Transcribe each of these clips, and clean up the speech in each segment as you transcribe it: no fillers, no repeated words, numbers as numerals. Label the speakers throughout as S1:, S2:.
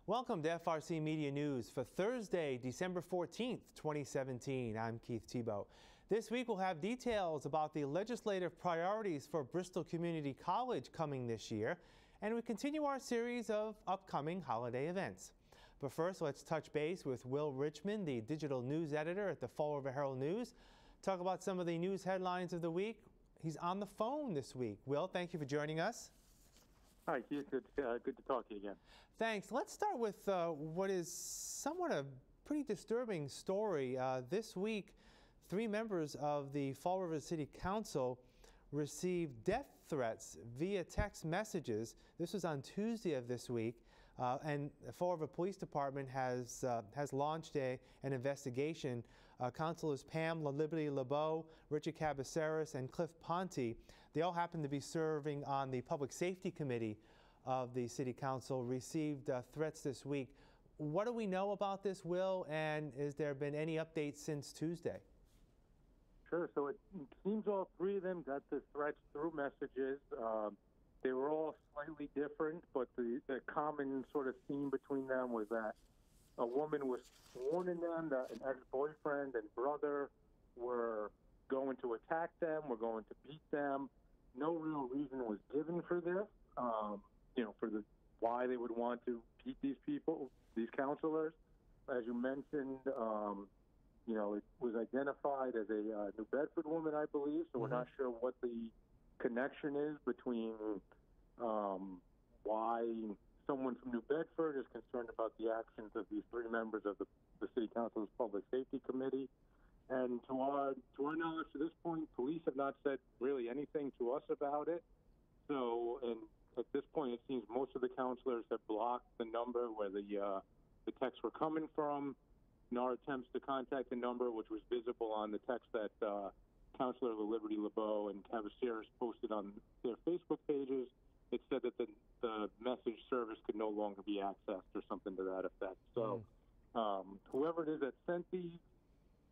S1: Welcome to FRC Media News for Thursday, December 14th, 2017. I'm Keith Tebow. This week we'll have details about the legislative priorities for Bristol Community College coming this year, and we continue our series of upcoming holiday events. But first, let's touch base with Will Richmond, the digital news editor at the Fall River Herald News, talk about some of the news headlines of the week. He's on the phone this week. Will, thank you for joining us.
S2: Hi, Keith. Good to talk to you again.
S1: Thanks. Let's start with what is somewhat a pretty disturbing story. This week, 3 members of the Fall River City Council received death threats via text messages. This was on Tuesday of this week, and the Fall River Police Department has launched an investigation. Councilors Pam Liberty LeBeau, Richard Cabaceres, and Cliff Ponte, they all happen to be serving on the Public Safety Committee of the City Council, received threats this week. What do we know about this, Will, and has there been any updates since Tuesday?
S2: Sure. So it seems all 3 of them got the threats through messages. They were all slightly different, but the common sort of theme between them was that a woman was warning them that an ex-boyfriend and brother were going to attack them, were going to beat them. No real reason was given for this, for why they would want to beat these people, these counselors. As you mentioned, it was identified as a New Bedford woman, I believe, so we're not sure what the connection is between why someone from New Bedford is concerned about the actions of these 3 members of the City Council's Public Safety Committee. And to our knowledge, to this point, police have not said really anything to us about it. So, and at this point, it seems most of the counselors have blocked the number where the texts were coming from. In our attempts to contact the number, which was visible on the text that Councilor Liberty LeBeau and Cabaceres posted on their Facebook pages, it said that the message service could no longer be accessed or something to that effect. So whoever it is that sent these,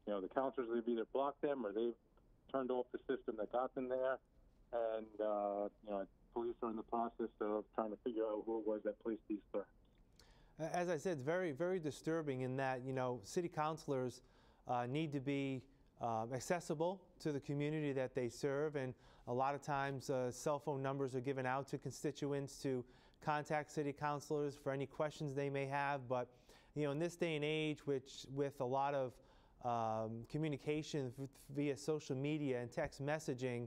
S2: the counselors have either blocked them or they've turned off the system that got them there. And, police are in the process of trying to figure out who it was that placed these threats.
S1: As I said, it's very, very disturbing in that, city councilors need to be accessible to the community that they serve, and a lot of times cell phone numbers are given out to constituents to contact city councilors for any questions they may have. But in this day and age, which with a lot of communication via social media and text messaging,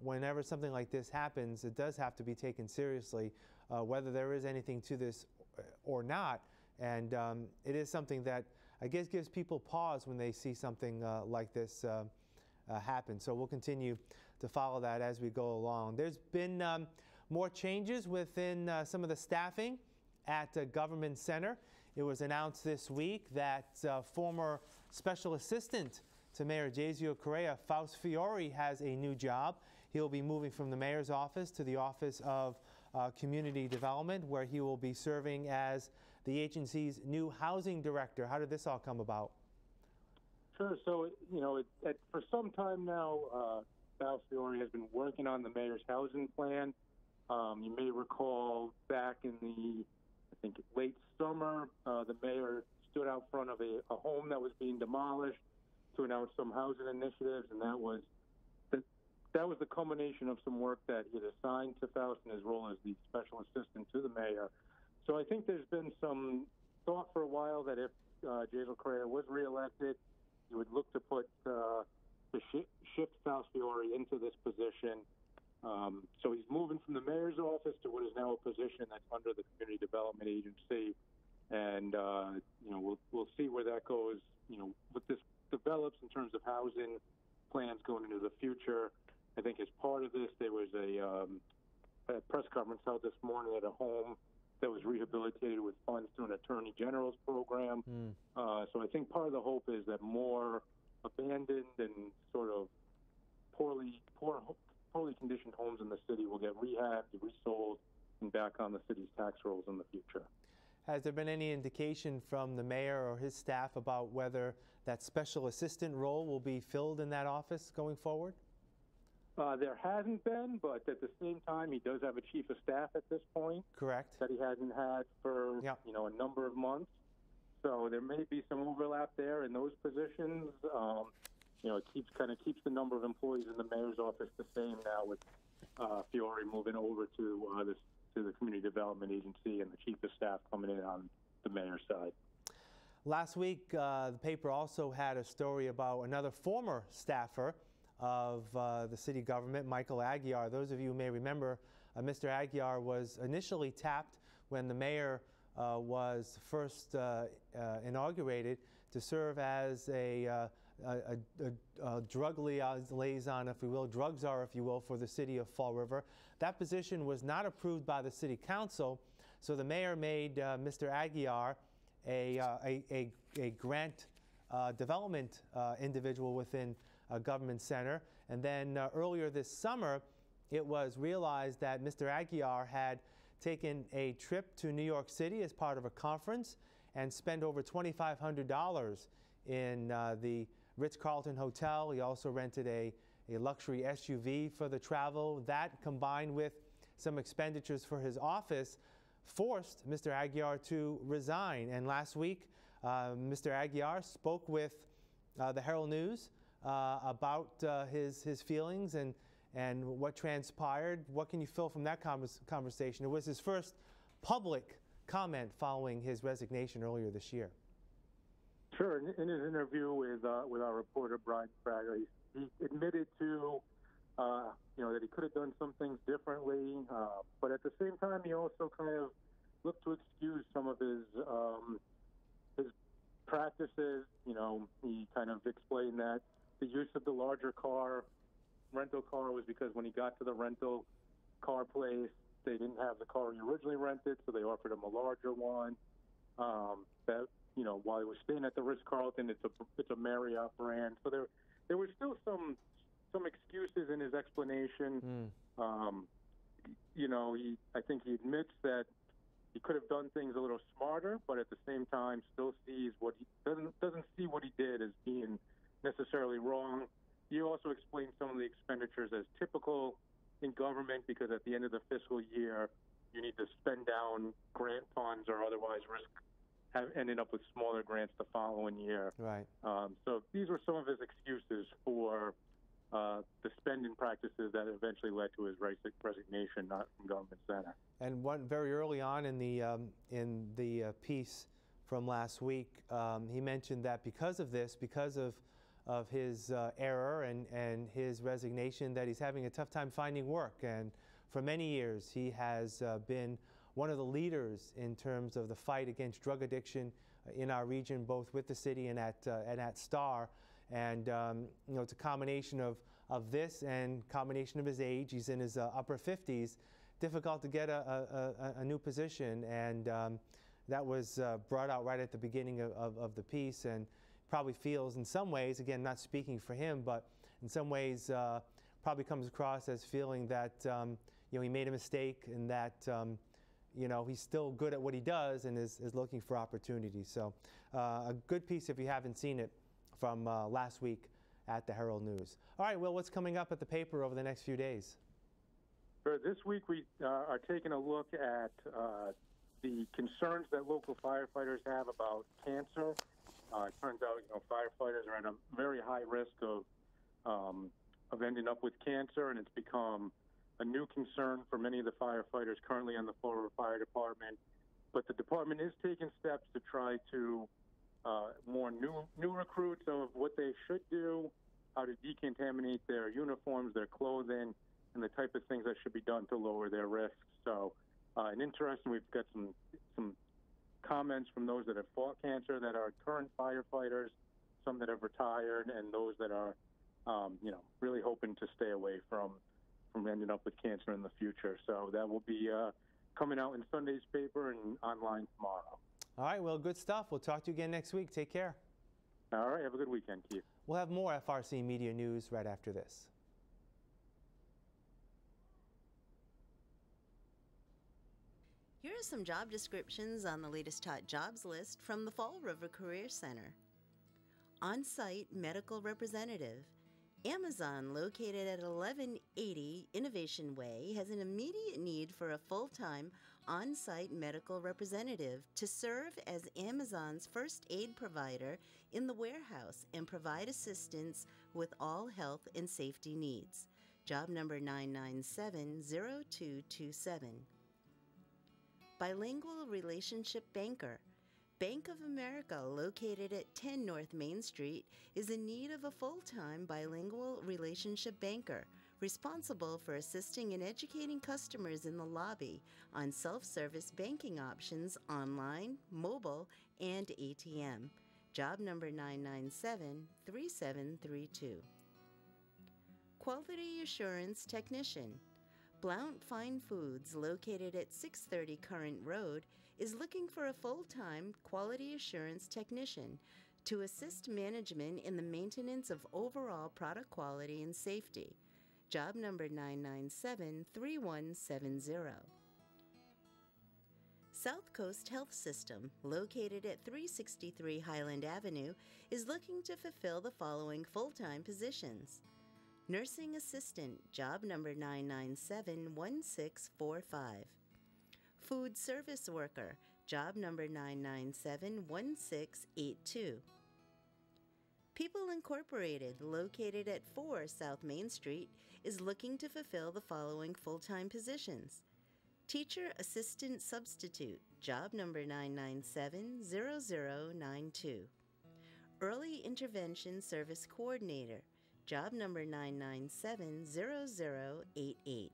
S1: whenever something like this happens, it does have to be taken seriously, whether there is anything to this or not. And it is something that I guess gives people pause when they see something like this happen. So we'll continue to follow that as we go along. There's been more changes within some of the staffing at Government Center. It was announced this week that former Special Assistant to Mayor Jazio Correa, Faust Fiore, has a new job. He'll be moving from the mayor's office to the Office of Community Development, where he will be serving as the agency's new housing director. How did this all come about?
S2: Sure. So, for some time now, Faust Fiore has been working on the mayor's housing plan. You may recall back in the, late summer, the mayor stood out front of a home that was being demolished to announce some housing initiatives, and that was the culmination of some work that he had assigned to Faust in his role as the special assistant to the mayor. So I think there's been some thought for a while that if Jazio Correa was reelected, he would look to put to shift Faust Fiore into this position. So he's moving from the mayor's office to what is now a position that's under the Community Development Agency, and we'll see where that goes. What this develops in terms of housing plans going into the future. I think as part of this, there was a press conference held this morning at a home that was rehabilitated with funds through an Attorney General's program. So I think part of the hope is that more abandoned and sort of poorly conditioned homes in the city will get rehabbed, resold, and back on the city's tax rolls in the future.
S1: Has there been any indication from the mayor or his staff about whether that special assistant role will be filled in that office going forward?
S2: There hasn't been, but at the same time, he does have a chief of staff at this point.
S1: Correct.
S2: That he hasn't had for
S1: Yep.
S2: a number of months. So there may be some overlap there in those positions. It keeps the number of employees in the mayor's office the same now with Fiore moving over to the Community Development Agency and the chief of staff coming in on the mayor's side.
S1: Last week, the paper also had a story about another former staffer of the city government, Michael Aguiar. Those of you who may remember, Mr. Aguiar was initially tapped when the mayor was first inaugurated to serve as a drug liaison, if you will, drug czar, if you will, for the city of Fall River. That position was not approved by the city council, so the mayor made Mr. Aguiar a grant development individual within a government center. And then earlier this summer, it was realized that Mr. Aguiar had taken a trip to New York City as part of a conference and spent over $2,500 in the Ritz-Carlton Hotel. He also rented a luxury SUV for the travel. That, combined with some expenditures for his office, forced Mr. Aguiar to resign. And last week, Mr. Aguiar spoke with the Herald News about his feelings and what transpired. What can you feel from that conversation? It was his first public comment following his resignation earlier this year.
S2: Sure. In his interview with our reporter Brian Frager, he admitted to that he could have done some things differently, but at the same time, he also kind of looked to excuse some of his practices. He kind of explained that the use of the larger rental car was because when he got to the rental car place, they didn't have the car he originally rented, so they offered him a larger one. That while he was staying at the Ritz-Carlton, it's a Marriott brand, so there were still some excuses in his explanation. I think he admits that he could have done things a little smarter, but at the same time still sees doesn't see what he did as being necessarily wrong. He also explained some of the expenditures as typical in government because at the end of the fiscal year, you need to spend down grant funds or otherwise risk ending up with smaller grants the following year.
S1: Right.
S2: So these were some of his excuses for the spending practices that eventually led to his resignation, not from Government Center. And
S1: very early on in the piece from last week, he mentioned that because of this, because of his error and his resignation, that he's having a tough time finding work. And for many years, he has been one of the leaders in terms of the fight against drug addiction in our region, both with the city and at Star. And it's a combination of this and combination of his age. He's in his upper 50s. Difficult to get a new position, and that was brought out right at the beginning of the piece. And probably feels in some ways, again, not speaking for him, but in some ways probably comes across as feeling that he made a mistake and that he's still good at what he does and is looking for opportunities. So a good piece if you haven't seen it from last week at the Herald News. All right, Will, what's coming up at the paper over the next few days?
S2: This week we are taking a look at the concerns that local firefighters have about cancer. It turns out, firefighters are at a very high risk of ending up with cancer, and it's become a new concern for many of the firefighters currently on the Fall River Fire Department. But the department is taking steps to try to warn new recruits of what they should do, how to decontaminate their uniforms, their clothing, and the type of things that should be done to lower their risks. So, and interesting, we've got some comments from those that have fought cancer that are current firefighters, some that have retired, and those that are, really hoping to stay away from ending up with cancer in the future. So that will be coming out in Sunday's paper and online tomorrow.
S1: All right, well, good stuff. We'll talk to you again next week. Take care.
S2: All right, have a good weekend, Keith.
S1: We'll have more FRC Media News right after this.
S3: Here are some job descriptions on the latest hot jobs list from the Fall River Career Center. On-site medical representative, Amazon, located at 1180 Innovation Way, has an immediate need for a full-time on-site medical representative to serve as Amazon's first aid provider in the warehouse and provide assistance with all health and safety needs. Job number 9970227. Bilingual Relationship Banker. Bank of America, located at 10 North Main Street, is in need of a full-time bilingual relationship banker responsible for assisting and educating customers in the lobby on self-service banking options online, mobile, and ATM. Job number 9973732. Quality Assurance Technician. Blount Fine Foods, located at 630 Current Road, is looking for a full-time quality assurance technician to assist management in the maintenance of overall product quality and safety. Job number 9973170. South Coast Health System, located at 363 Highland Avenue, is looking to fulfill the following full-time positions. Nursing Assistant, job number 9971645. Food Service Worker, job number 9971682. People Incorporated, located at 4 South Main Street, is looking to fulfill the following full-time positions. Teacher Assistant Substitute, job number 9970092. Early Intervention Service Coordinator, job number 9970088.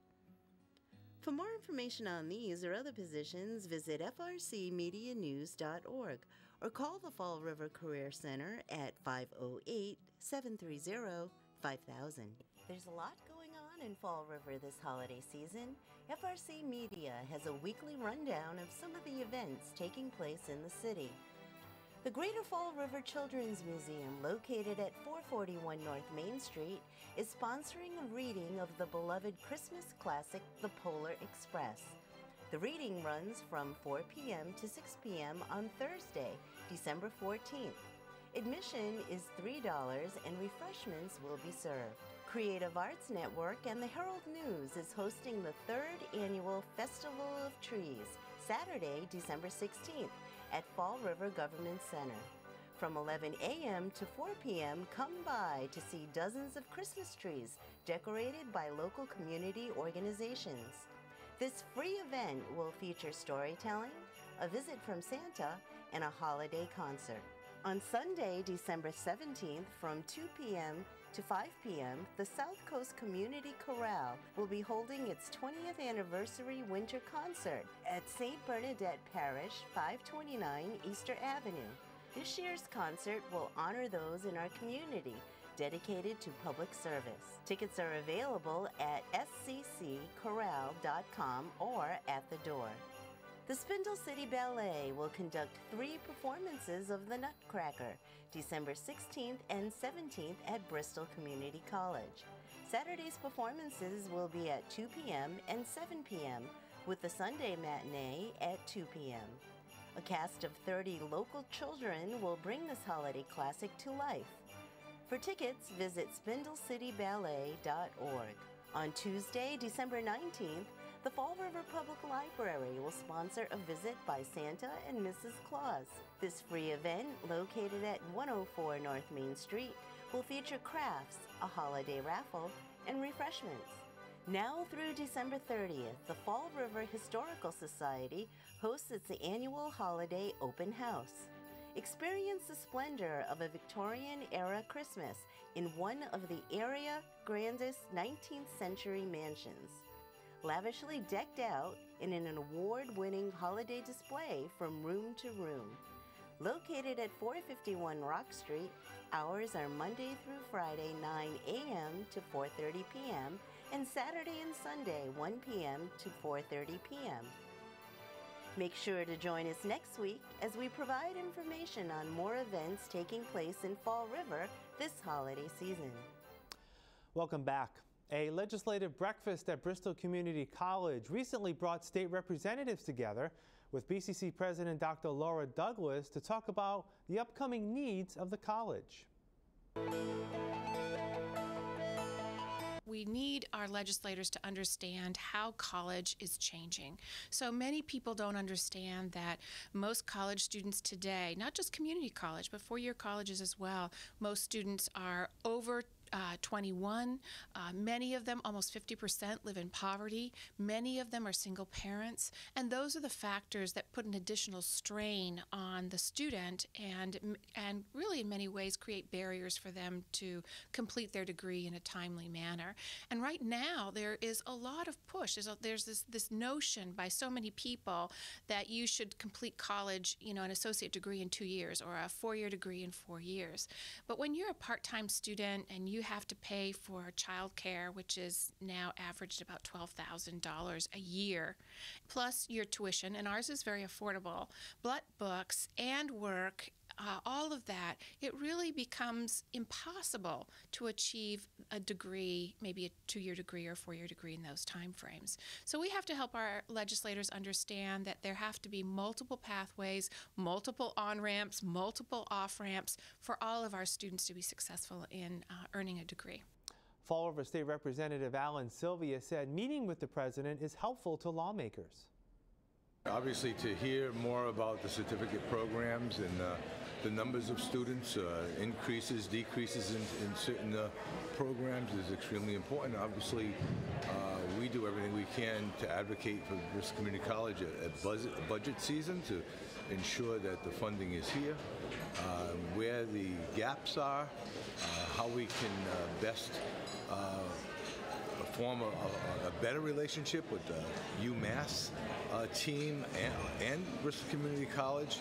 S3: For more information on these or other positions, visit FRCmedianews.org or call the Fall River Career Center at 508-730-5000. There's a lot going on in Fall River this holiday season. FRC Media has a weekly rundown of some of the events taking place in the city. The Greater Fall River Children's Museum, located at 441 North Main Street, is sponsoring a reading of the beloved Christmas classic, The Polar Express. The reading runs from 4 p.m. to 6 p.m. on Thursday, December 14th. Admission is $3 and refreshments will be served. Creative Arts Network and the Herald News is hosting the 3rd annual Festival of Trees, Saturday, December 16th, at Fall River Government Center. From 11 a.m. to 4 p.m., come by to see dozens of Christmas trees decorated by local community organizations. This free event will feature storytelling, a visit from Santa, and a holiday concert. On Sunday, December 17th, from 2 p.m. to 5 p.m., the South Coast Community Chorale will be holding its 20th anniversary winter concert at St. Bernadette Parish, 529 Easter Avenue. This year's concert will honor those in our community dedicated to public service. Tickets are available at sccchorale.com or at the door. The Spindle City Ballet will conduct 3 performances of The Nutcracker, December 16th and 17th at Bristol Community College. Saturday's performances will be at 2 p.m. and 7 p.m., with the Sunday matinee at 2 p.m. A cast of 30 local children will bring this holiday classic to life. For tickets, visit spindlecityballet.org. On Tuesday, December 19th, the Fall River Public Library will sponsor a visit by Santa and Mrs. Claus. This free event, located at 104 North Main Street, will feature crafts, a holiday raffle, and refreshments. Now through December 30th, the Fall River Historical Society hosts its annual holiday open house. Experience the splendor of a Victorian-era Christmas in one of the area grandest 19th century mansions. Lavishly decked out in an award-winning holiday display from room to room. Located at 451 Rock Street, hours are Monday through Friday 9 a.m. to 4:30 p.m. and Saturday and Sunday 1 p.m. to 4:30 p.m. Make sure to join us next week as we provide information on more events taking place in Fall River this holiday season.
S1: Welcome back. A legislative breakfast at Bristol Community College recently brought state representatives together with BCC President Dr. Laura Douglas to talk about the upcoming needs of the college.
S4: We need our legislators to understand how college is changing. So many people don't understand that most college students today, not just community college, but four-year colleges as well, most students are over 21. Many of them, almost 50%, live in poverty. Many of them are single parents. And those are the factors that put an additional strain on the student and really in many ways create barriers for them to complete their degree in a timely manner. And right now there is a lot of push. There's this notion by so many people that you should complete college, an associate degree in 2 years or a four-year degree in 4 years. But when you're a part-time student and you have to pay for child care, which is now averaged about $12,000 a year, plus your tuition, and ours is very affordable, but books and work, all of that, it really becomes impossible to achieve a degree, maybe a 2-year degree or 4-year degree in those time frames. So we have to help our legislators understand that there have to be multiple pathways, multiple on-ramps, multiple off-ramps for all of our students to be successful in earning a degree.
S1: Fall River State Representative Alan Sylvia said meeting with the president is helpful to lawmakers.
S5: Obviously, to hear more about the certificate programs and the numbers of students, increases, decreases in certain programs is extremely important. Obviously, we do everything we can to advocate for Bristol Community College at budget season to ensure that the funding is here, where the gaps are, how we can best form a better relationship with the UMass team and Bristol Community College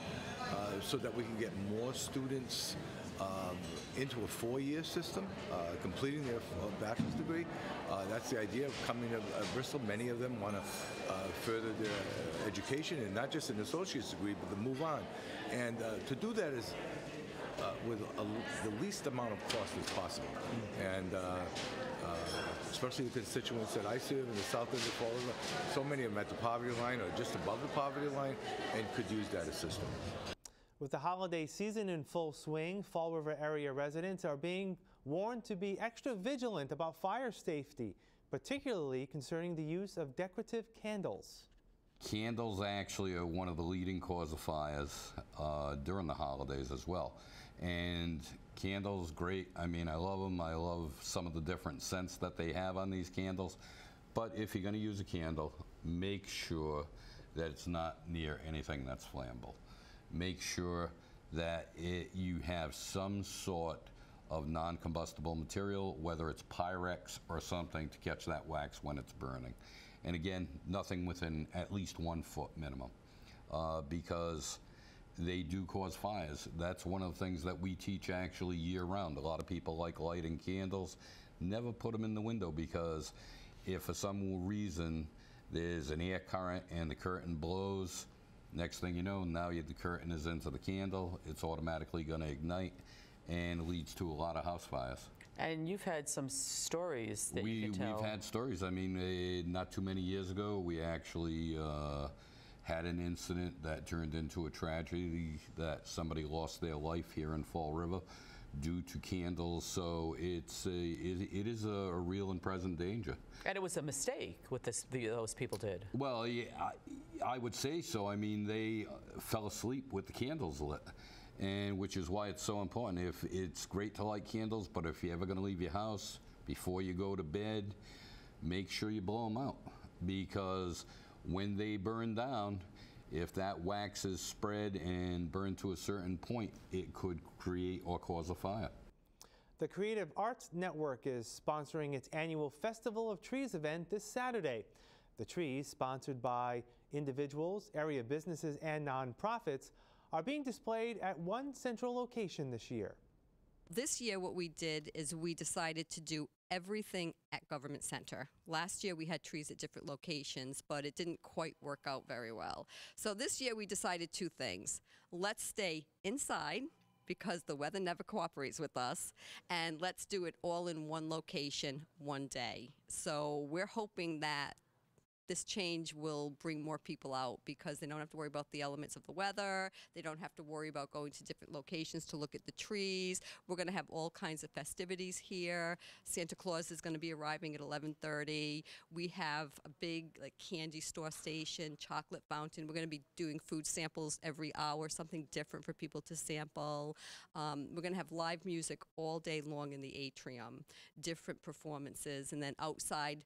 S5: so that we can get more students into a 4-year system, completing their bachelor's degree. That's the idea of coming to Bristol. Many of them want to further their education, and not just an associate's degree, but to move on. And to do that is with the least amount of cost as possible. And especially the constituents that I serve in the south end of Fall River, so many of them at the poverty line or just above the poverty line and could use that assistance.
S1: With the holiday season in full swing, Fall River area residents are being warned to be extra vigilant about fire safety, particularly concerning the use of decorative candles.
S6: Candles actually are one of the leading cause of fires during the holidays as well. And candles, great. I mean, I love them. I love some of the different scents that they have on these candles. But if you're going to use a candle, make sure that it's not near anything that's flammable. Make sure that you have some sort of non-combustible material, whether it's Pyrex or something, to catch that wax when it's burning. And again, nothing within at least 1 foot minimum, because they do cause fires. That's one of the things that we teach actually year-round. A lot of people like lighting candles. Never put them in the window, because if for some reason there's an air current and the curtain blows, next thing you know, now the curtain is into the candle. It's automatically going to ignite and leads to a lot of house fires.
S7: And you've had some stories that you can tell.
S6: We've had stories. I mean, not too many years ago, we actually had an incident that turned into a tragedy, that somebody lost their life here in Fall River due to candles. So it is a real and present danger.
S7: And it was a mistake what those people did.
S6: Well, yeah, I would say so. I mean, they fell asleep with the candles lit. And which is why it's so important. If it's great to light candles, but if you're ever going to leave your house, before you go to bed, make sure you blow them out, because when they burn down, if that wax is spread and burned to a certain point, it could create or cause a fire.
S1: The Creative Arts Network is sponsoring its annual Festival of Trees event this Saturday. The trees, sponsored by individuals, area businesses, and nonprofits, are being displayed at one central location this year.
S8: This year what we did is we decided to do everything at Government Center. Last year we had trees at different locations, but it didn't quite work out very well. So this year we decided 2 things. Let's stay inside, because the weather never cooperates with us, and let's do it all in one location, one day. So we're hoping that this change will bring more people out because they don't have to worry about the elements of the weather. They don't have to worry about going to different locations to look at the trees. We're going to have all kinds of festivities here. Santa Claus is going to be arriving at 11:30. We have a big candy store station, chocolate fountain. We're going to be doing food samples every hour, something different for people to sample. We're going to have live music all day long in the atrium, different performances, and then outside,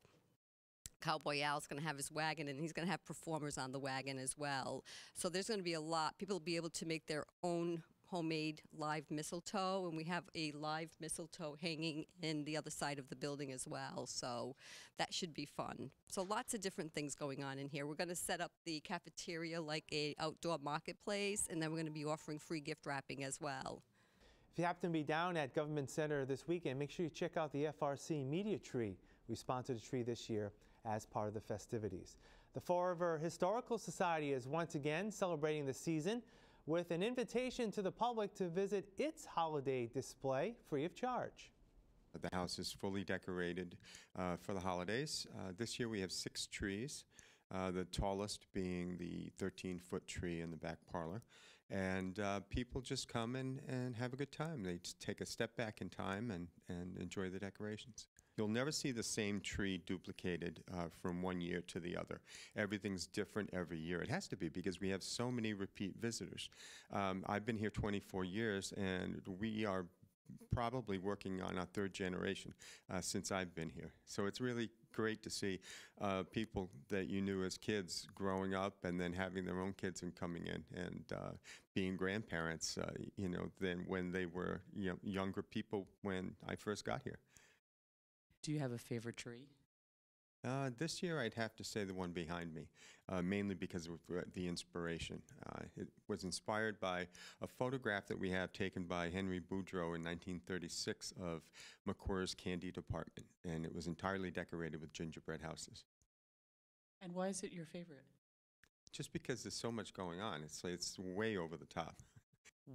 S8: Cowboy Al's going to have his wagon, and he's going to have performers on the wagon as well. So there's going to be a lot. People will be able to make their own homemade live mistletoe, and we have a live mistletoe hanging in the other side of the building as well. So that should be fun. So lots of different things going on in here. We're going to set up the cafeteria like a outdoor marketplace, and then we're going to be offering free gift wrapping as well.
S1: If you happen to be down at Government Center this weekend, make sure you check out the FRCmedia tree. We sponsored a tree this year as part of the festivities. The Fall River Historical Society is once again celebrating the season with an invitation to the public to visit its holiday display free of charge.
S9: The house is fully decorated for the holidays. This year we have 6 trees, the tallest being the 13-foot tree in the back parlor. And people just come and have a good time. They just take a step back in time and enjoy the decorations. You'll never see the same tree duplicated from one year to the other. Everything's different every year. It has to be because we have so many repeat visitors. I've been here 24 years, and we are probably working on our 3rd generation since I've been here. So it's really great to see people that you knew as kids growing up and then having their own kids and coming in and being grandparents, than when they were younger people when I first got here.
S7: Do you have a favorite tree?
S9: This year I'd have to say the one behind me, mainly because of the inspiration. It was inspired by a photograph that we have taken by Henry Boudreau in 1936 of McClure's Candy Department, and it was entirely decorated with gingerbread houses.
S7: And why is it your favorite?
S9: Just because there's so much going on. It's way over the top.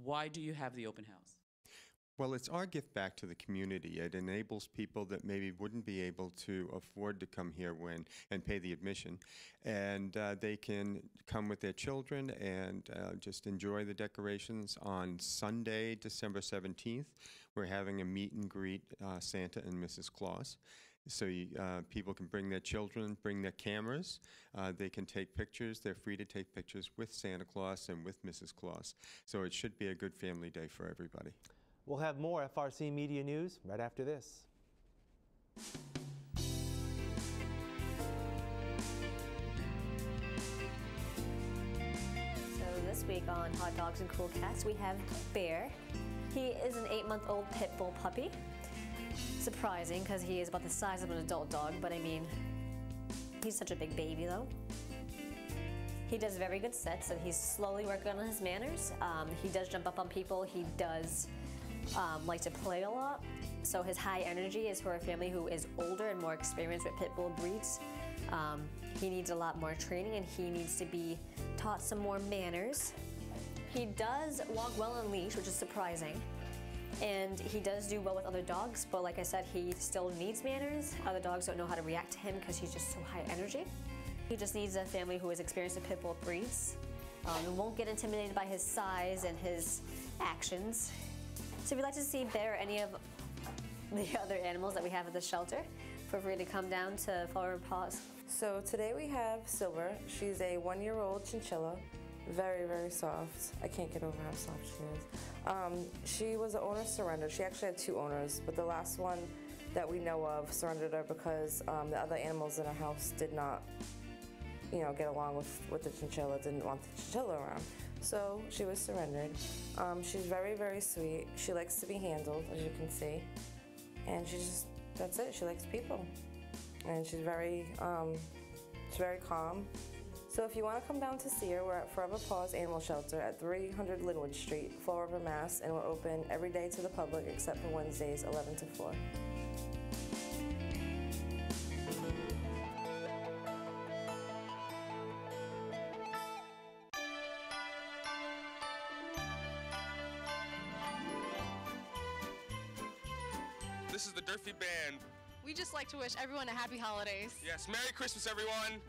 S7: Why do you have the open house?
S9: Well, it's our gift back to the community. It enables people that maybe wouldn't be able to afford to come here and pay the admission, and they can come with their children and just enjoy the decorations. On Sunday, December 17th, we're having a meet and greet Santa and Mrs. Claus. So people can bring their children, bring their cameras. They can take pictures. They're free to take pictures with Santa Claus and with Mrs. Claus. So it should be a good family day for everybody.
S1: We'll have more FRC Media News right after this.
S10: So this week on Hot Dogs and Cool Cats, we have Bear. He is an 8-month-old pit bull puppy. Surprising, because he is about the size of an adult dog, but I mean, he's such a big baby though. He does very good sits, and he's slowly working on his manners. He does jump up on people. He does like to play a lot. So his high energy is for a family who is older and more experienced with pit bull breeds. He needs a lot more training, and he needs to be taught some more manners. He does walk well on leash, which is surprising. And he does do well with other dogs, but like I said, he still needs manners. Other dogs don't know how to react to him because he's just so high energy. He just needs a family who is experienced with pit bull breeds and won't get intimidated by his size and his actions. So if you'd like to see Bear or any of the other animals that we have at the shelter, feel free to come down to Fall River Paws.
S11: So today we have Silver. She's a 1-year-old chinchilla. Very, very soft. I can't get over how soft she is. She was an owner surrendered. She actually had 2 owners, but the last one that we know of surrendered her because the other animals in her house did not, get along with the chinchilla, didn't want the chinchilla around. So she was surrendered. She's very, very sweet. She likes to be handled, as you can see. And that's it, she likes people. And she's very calm. So if you want to come down to see her, we're at Forever Paws Animal Shelter at 300 Linwood Street, Fall River, Mass. And we're open every day to the public except for Wednesdays, 11 to 4.
S12: This is the Durfee Band.
S13: We just like to wish everyone a happy holidays.
S12: Yes, Merry Christmas, everyone.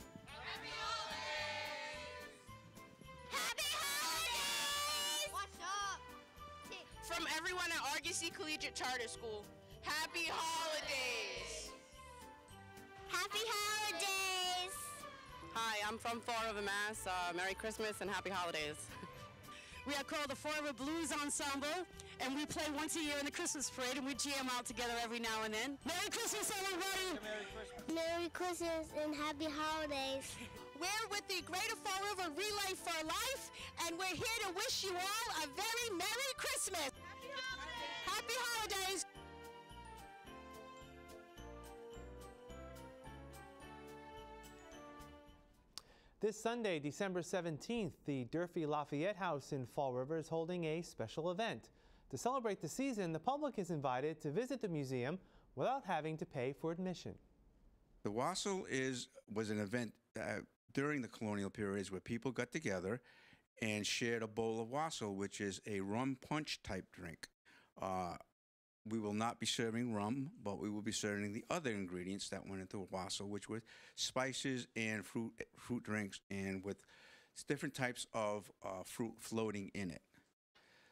S12: everyone at Argosy Collegiate Charter School. Happy holidays!
S13: Happy holidays!
S14: Hi, I'm from Fall River, Mass. Merry Christmas and Happy Holidays.
S15: We are called the Fall River Blues Ensemble, and we play once a year in the Christmas parade, and we jam out together every now and then. Merry Christmas, everybody!
S13: Merry Christmas! Merry Christmas and Happy Holidays!
S15: We're with the Greater Fall River Relay for Life, and we're here to wish you all a very Merry Christmas! Happy Holidays!
S1: This Sunday, December 17th, the Durfee Lafayette House in Fall River is holding a special event. To celebrate the season, the public is invited to visit the museum without having to pay for admission.
S16: The wassail was an event during the colonial periods where people got together and shared a bowl of wassail, which is a rum punch type drink. We will not be serving rum, but we will be serving the other ingredients that went into a wassail, which were spices and fruit drinks, and with different types of fruit floating in it.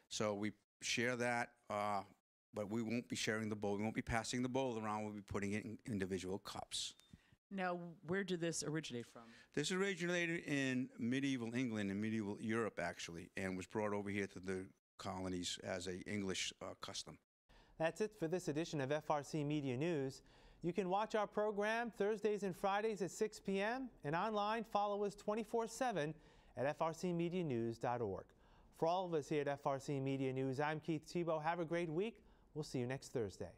S16: So we share that, but we won't be sharing the bowl. We won't be passing the bowl around. We'll be putting it in individual cups.
S7: Now, where did this originate from?
S16: This originated in medieval England and medieval Europe, actually, and was brought over here to the colonies as an English custom.
S1: That's it for this edition of FRC Media News. You can watch our program Thursdays and Fridays at 6 p.m. and online follow us 24/7 at frcmedianews.org. For all of us here at FRC Media News, I'm Keith Tebow. Have a great week. We'll see you next Thursday.